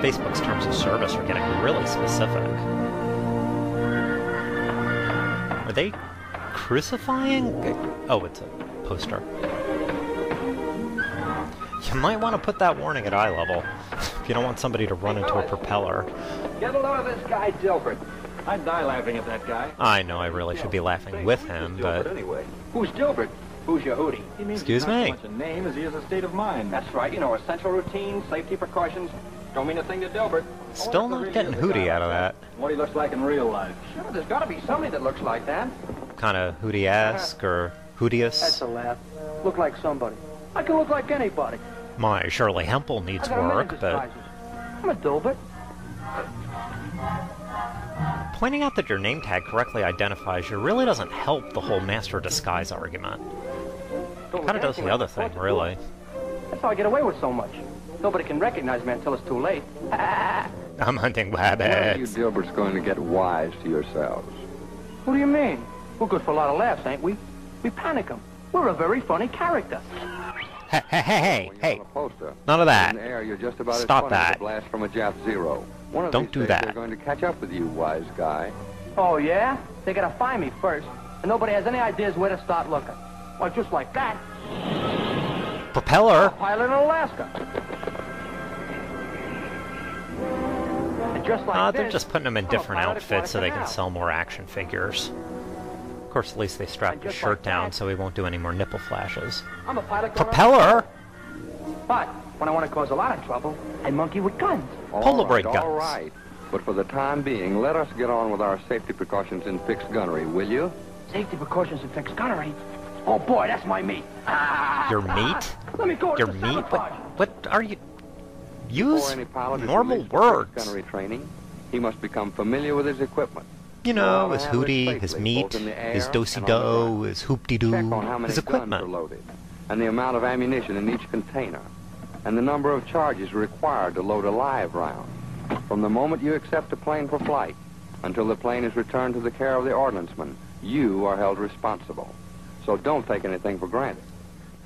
Facebook's terms of service are getting really specific. Are they crucifying? Oh, it's a poster. You might want to put that warning at eye level if you don't want somebody to run into a propeller. Get a load of this guy, Dilbert. I'd die laughing at that guy. I know I really should be laughing with him, but... Anyway. Who's Dilbert? Who's your hootie? Excuse me? As much a name as he is a state of mind. That's right. You know, essential routines, safety precautions. Don't mean a thing to Dilbert. Still not getting hootie out of that. What he looks like in real life. Sure, there's got to be somebody that looks like that. Kind of hootie-esque or hoodious. That's a laugh. Look like somebody. I can look like anybody. My Shirley Hempel needs work, but... I'm a Dilbert. Pointing out that your name tag correctly identifies you really doesn't help the whole master disguise argument. Kind of does the other thing, really. That's how I get away with so much. Nobody can recognize me until it's too late. I'm hunting When are you rabbits. Dilberts going to get wise to yourselves? What do you mean? We're good for a lot of laughs, ain't we? We panic 'em. We're a very funny character. Hey, When you're hey, on a poster, none of that. in the air, you're just about Stop as funny as that. a blast from a Jap Zero. One of Don't these do days that. They're going to catch up with you, wise guy. Oh, yeah? They gotta find me first. And nobody has any ideas where to start looking. Well, just like that. Propeller? Pilot in Alaska. And just like They're this, just putting them in I'm a different pilot outfits so they can Guadalcanal. sell more action figures. Of course, at least they strapped his shirt down so he won't do any more nipple flashes. I'm a pilot going Propeller? But when I want to cause a lot of trouble, I monkey with guns. Polaroid guns. All right. But for the time being, let us get on with our safety precautions in fixed gunnery, will you? Safety precautions and fixed gunnery. Oh boy, that's my meat. Ah! Your meat? Let me go. Your It's a meat? sabotage. What are you... Before Use any pilot is normal released for words. fixed gunnery training, he must become familiar with his equipment. You know, Well, his handle it hootie, his safely, meat, both in the air his and on the do-si-do, ground. his Check hoop-de-doo, on how many his guns are equipment. loaded, and the amount of ammunition in each container, and the number of charges required to load a live round. From the moment you accept a plane for flight until the plane is returned to the care of the ordnanceman, you are held responsible. So don't take anything for granted.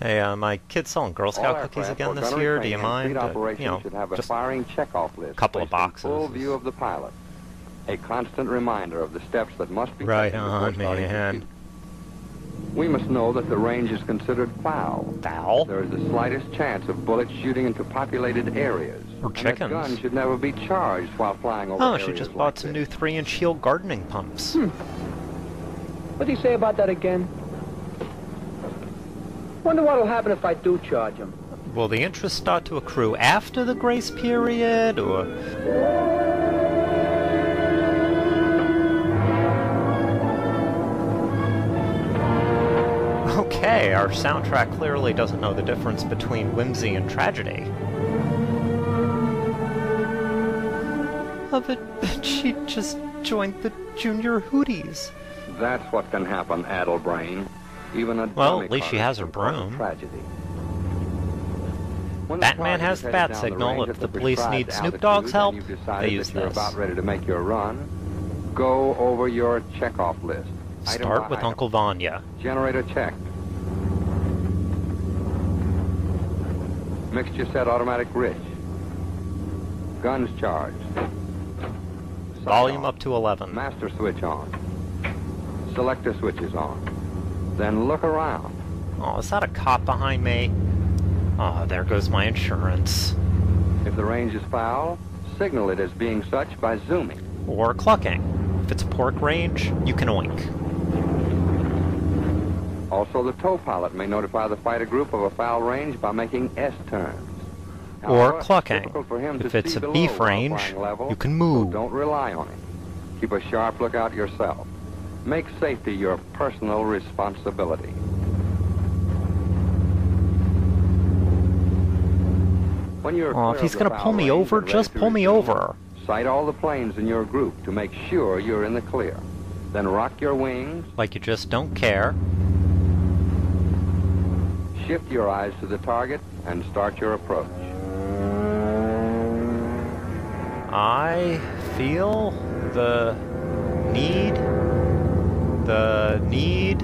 Hey, my kid's selling Girl All Scout aircraft cookies again for this gunnery year. Do you training and mind? fleet operations You know, should have a just firing checkoff list. couple of placed in boxes. Full view of the pilot. A constant reminder of the steps that must be right taken before on, starting to man. shoot. We must know that the range is considered foul. Foul? There is the slightest chance of bullets shooting into populated areas. Or And that chickens. guns should never be charged while flying over Oh, areas she just like bought some this. new 3-inch heel gardening pumps. What do you say about that again? Wonder what'll happen if I do charge him. Will the interest start to accrue after the grace period, or... Okay, our soundtrack clearly doesn't know the difference between whimsy and tragedy. But she just joined the Junior Hooties. That's what can happen, Addlebrain. Even a Well, dummy at least she car has her can cause a broom. Tragedy. When the Batman target has is the headed bat down the signal. range If at the the police prescribed need Snoop altitude Dogg's and help, you've they decided use that you're this. about ready to make your run, go over your checkoff list. Item Start by with item. Uncle Vanya. Generator checked. Mixture set automatic rich. Guns charged. Sight Volume on. up to 11. Master switch on. Selector switches on. Then look around. Oh, is that a cop behind me? Oh, there goes my insurance. If the range is foul, signal it as being such by zooming. Or clucking. If it's a pork range, you can oink. Also, the tow pilot may notify the fighter group of a foul range by making S-turns. Or However, it's clucking. difficult for him If to it's see a below beef while range, flying level, you can so move. don't rely on him. Keep a sharp lookout yourself. Make safety your personal responsibility. When you're Oh, if clear he's of the gonna foul pull me range over, and ready just to pull me resume, over. Sight all the planes in your group to make sure you're in the clear. Then rock your wings, Like you just don't care. shift your eyes to the target, and start your approach. I feel the need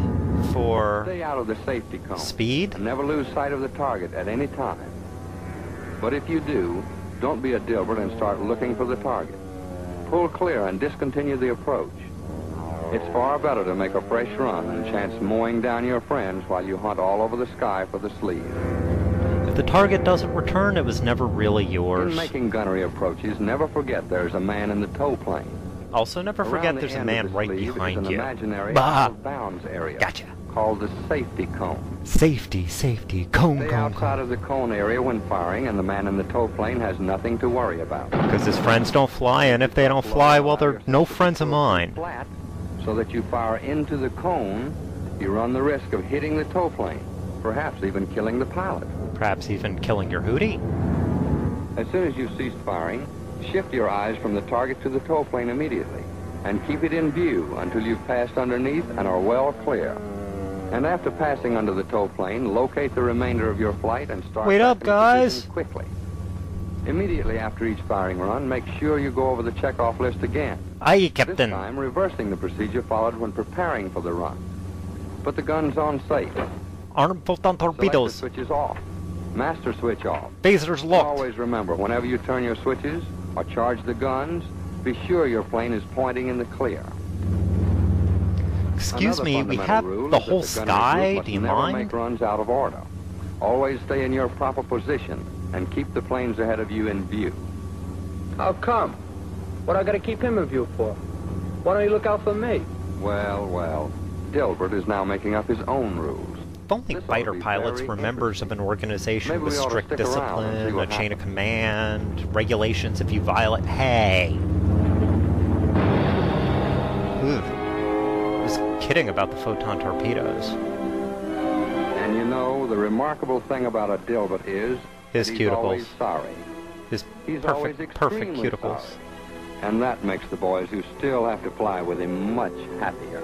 for Stay out of the safety cone. speed. And never lose sight of the target at any time. But if you do, don't be a Dilbert and start looking for the target. Pull clear and discontinue the approach. It's far better to make a fresh run than chance mowing down your friends while you hunt all over the sky for the sleeve. If the target doesn't return, it was never really yours. In making gunnery approaches, never forget there's a man in the tow plane. Also, never forget there's a man right behind you. Imaginary Bah! out-of-bounds area. Gotcha. Called the safety cone. Safety, safety, cone, Stay cone, outside cone. of the cone area when firing, and the man in the tow plane has nothing to worry about. Because his friends don't fly, and if they don't fly, well, they're no friends of mine. Flat, so that you fire into the cone, you run the risk of hitting the tow plane, perhaps even killing the pilot. Perhaps even killing your hootie. As soon as you cease firing, shift your eyes from the target to the tow plane immediately, and keep it in view until you've passed underneath and are well clear. And after passing under the tow plane, locate the remainder of your flight and start Wait up, back into guys. position quickly. Immediately after each firing run, make sure you go over the checkoff list again. Aye, This Captain. time, reversing the procedure followed when preparing for the run. Put the guns on safe. Arm bolt on Select the torpedoes. switches off. Master switch off. Phasers locked. Always remember, whenever you turn your switches or charge the guns, be sure your plane is pointing in the clear. Excuse Another me, we fundamental have rule the is that whole the gunnery sky, group do you must never mind? make runs out of order. Always stay in your proper position and keep the planes ahead of you in view. How come? What I gotta keep him in view for? Why don't you look out for me? Well, well, Dilbert is now making up his own rules. If only This ought fighter to be pilots very were members of an organization Maybe with we ought to strict stick around and see discipline, a what chain of happens. command, regulations if you violate. Hey! Ugh. I was kidding about the photon torpedoes. And you know, the remarkable thing about a Dilbert is His that he's always cuticles. sorry. His He's always perfect extremely cuticles. sorry. And that makes the boys who still have to fly with him much happier.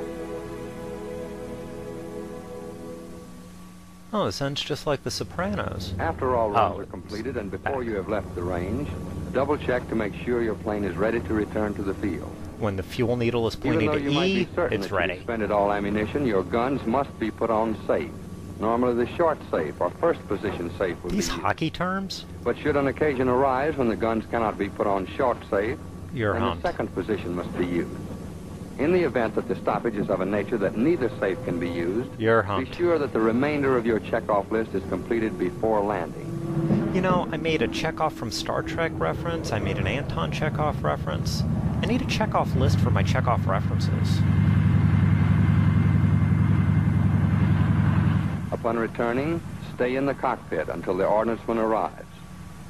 Oh, it sounds just like The Sopranos. After all runs Oh, are completed and before back. you have left the range, double check to make sure your plane is ready to return to the field. When the fuel needle is Even pointing though to you might E, be certain it's that you've ready. expended all ammunition, your guns must be put on safe. Normally the short safe or first position safe would These be used. hockey terms? But should an occasion arise when the guns cannot be put on short safe, You're then humped. the second position must be used. In the event that the stoppage is of a nature that neither safe can be used, You're be humped. sure that the remainder of your checkoff list is completed before landing. You know, I made a Chekhov from Star Trek reference. I made an Anton Chekhov reference. I need a Chekhov list for my Chekhov references. Upon returning, stay in the cockpit until the ordnanceman arrives,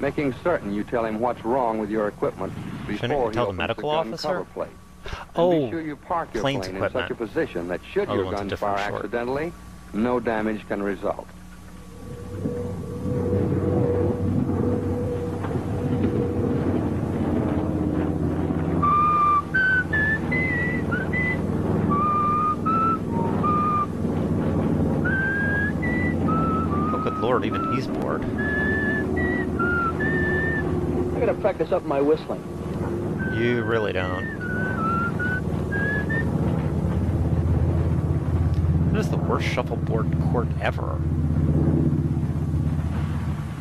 making certain you tell him what's wrong with your equipment Shouldn't you before he tell the opens medical gun officer? cover plate. And Oh, be sure you park your plane's plane in such a equipment. position that should Other your one's a guns different fire sort. accidentally, no damage can result. oh good lord, even he's bored. I gotta practice up my whistling. You really don't. That is the worst shuffleboard court ever.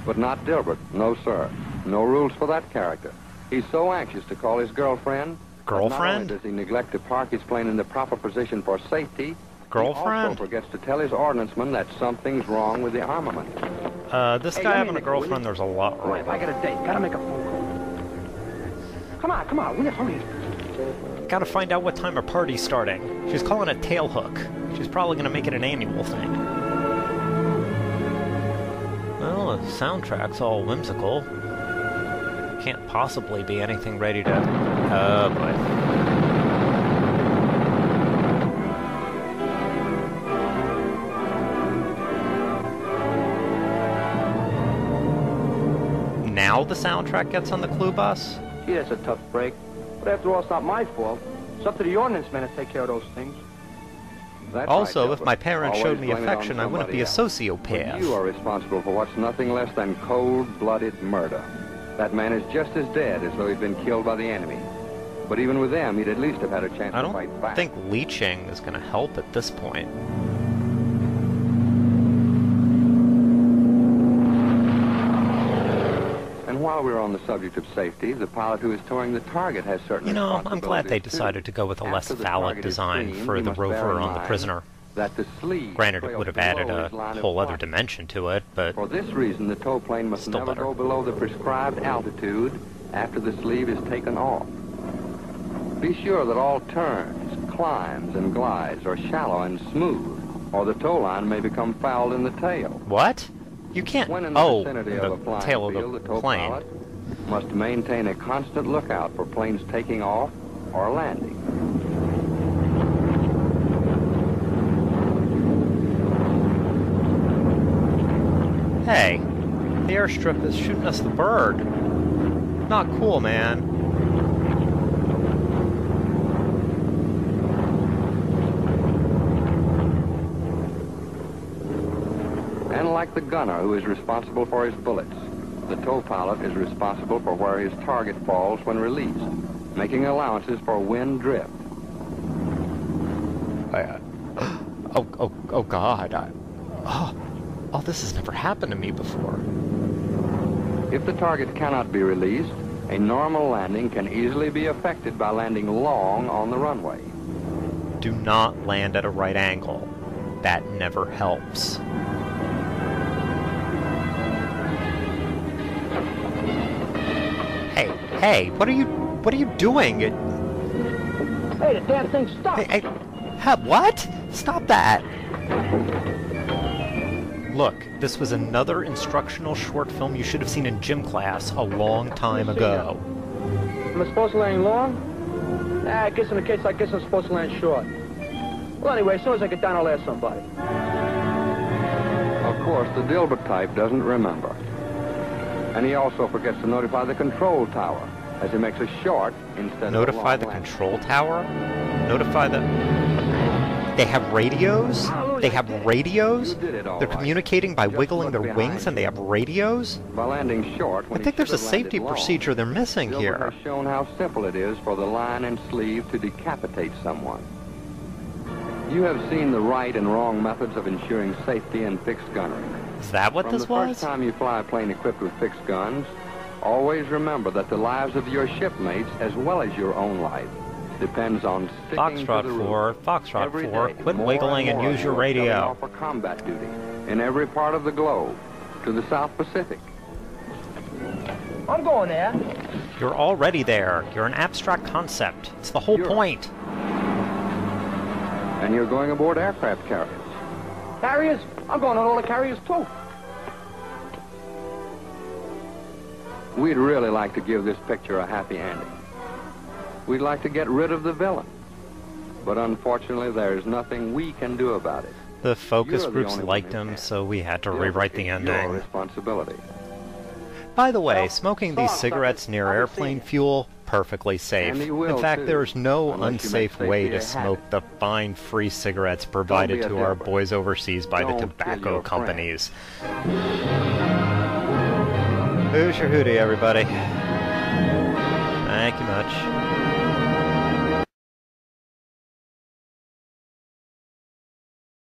But not Dilbert, no sir. No rules for that character. He's so anxious to call his girlfriend. that not only Girlfriend? does he neglect to park his plane in the proper position for safety, he Girlfriend? also forgets to tell his ordnanceman that something's wrong with the armament. This Hey, guy let me having a make it, will girlfriend, you? there's a lot Riff, I wrong. got a date. Gotta make a phone call. Come on, Riff, hurry. Gotta find out what time her party's starting. She's calling it Tailhook. She's probably gonna make it an annual thing. Well, the soundtrack's all whimsical. Can't possibly be anything ready to... Oh, boy. Now the soundtrack gets on the clue bus? Gee, that's a tough break. But after all, it's not my fault. It's up to the ordnance men to take care of those things. That's Also, right, if Dilbert. my parents Always showed me blame it on affection, I wouldn't be a somebody else. But sociopath. you are responsible for what's nothing less than cold-blooded murder. That man is just as dead as though he'd been killed by the enemy. But even with them, he'd at least have had a chance I to fight don't back. think leeching is going to help at this point. And while we're on the subject of safety, the pilot who is towing the target has certain You know, I'm glad they responsibilities, decided to go with a less After the phallic target is design seen, for you the must bear rover in on the mind prisoner. That the sleeve Granted, it trails would have below added a his line of whole other flight. dimension to it, but For this reason, the tow plane must Still never better. go below the prescribed altitude after the sleeve is taken off. Be sure that all turns, climbs, and glides are shallow and smooth, or the tow line may become fouled in the tail. what? You can't. When in the Oh, vicinity in of a the flying tail of field, the the tow plane. pilot must maintain a constant lookout for planes taking off or landing. Hey, the airstrip is shooting us the bird. Not cool, man. And like the gunner who is responsible for his bullets, the tow pilot is responsible for where his target falls when released, making allowances for wind drift. Oh God. Oh, this has never happened to me before. If the target cannot be released, a normal landing can easily be effected by landing long on the runway. Do not land at a right angle. That never helps. Hey, what are you doing? Hey, the damn thing's stuck. Hey, what? Stop that! Look, this was another instructional short film you should have seen in gym class a long time ago. Am I supposed to land long? I guess in the case, I guess I'm supposed to land short. Well, anyway, as soon as I get down, I'll ask somebody. Of course, the Dilbert type doesn't remember. And he also forgets to notify the control tower, as he makes a short instead Notify of a the long landing. control tower? Notify the... They have radios? They have radios? You did it all They're right. communicating by Just wiggling look their behind wings and you. they have radios? By landing short, I when think he there's a should have landed safety long, procedure they're missing Dilbert here. has shown how simple it is for the line and sleeve to decapitate someone. You have seen the right and wrong methods of ensuring safety in fixed gunnery. Is that what From this the first was? time you fly a plane equipped with fixed guns, always remember that the lives of your shipmates, as well as your own life, depends on sticking to Foxtrot the 4, route. Foxtrot Every 4, day, quit more wiggling and more use your you are coming radio. off for combat duty in every part of the globe, to the South Pacific. I'm going there. You're already there. You're an abstract concept. It's the whole You're- point. And you're going aboard aircraft carriers. Carriers? I'm going on all the carriers, too. We'd really like to give this picture a happy ending. We'd like to get rid of the villain. But unfortunately, there's nothing we can do about it. The focus You're the groups only one liked who him, can. so we had to You'll rewrite the take Your ending. responsibility. By the way, Well, smoking so these I'm cigarettes sorry. near I'll be airplane seeing you. fuel, perfectly safe. And he In will, fact, too, there's no unless you make unsafe safety way a to smoke habit. the fine free cigarettes provided be a to our Dilbert. boys overseas by the Don't kill tobacco your friend. companies. Who's your hootie, everybody? Thank you much.